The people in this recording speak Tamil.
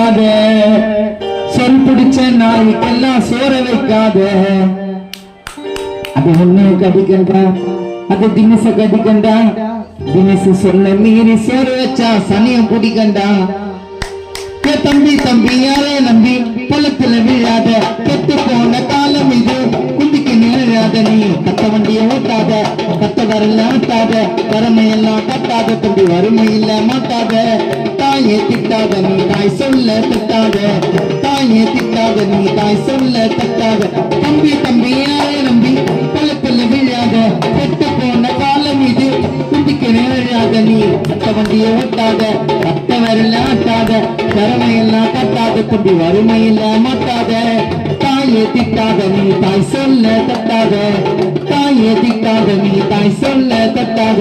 வைக்காத, சொல் பிடிச்ச நாய்க்கெல்லாம் சோற வைக்காத. அது ஒண்ணு கடிக்கண்டா, அது தினச கடிக்கண்டா. தினசு சொல்ல மீறி சோறு வச்சா சனியம் பிடிக்கண்டா. தம்பி தம்பி யாரே நம்பி பழத்துல விழாத, கெட்டு போன காலம் இது குந்திக்கு நிழாத. நீ கத்த வண்டிய ஓட்டாத, கத்த வரல ஆட்டாத, வறுமையெல்லாம் கட்டாத. தம்பி வறுமையில மாட்டாத, தாயே திட்டாத நீ தாய் சொல்ல தட்டாத. தாயே திட்டாத நீ தாய் சொல்ல தட்டாத. தம்பி தம்பி யாரே நம்பி பழத்துல விழாத, கெட்டு போன காலம் இது குந்திக்கு நிழாத. நீ கத்த வண்டிய ஓட்டாத, கத்த வரல ஆட்டாத, வறுமையெல்லாம் கட்டாத. தம்பி வறுமையில மாட்டாத, தாயே திட்டாத நீ தாய் சொல்ல தட்டாத. தாயே திட்டாத நீ தாய் சொல்ல தட்டாத.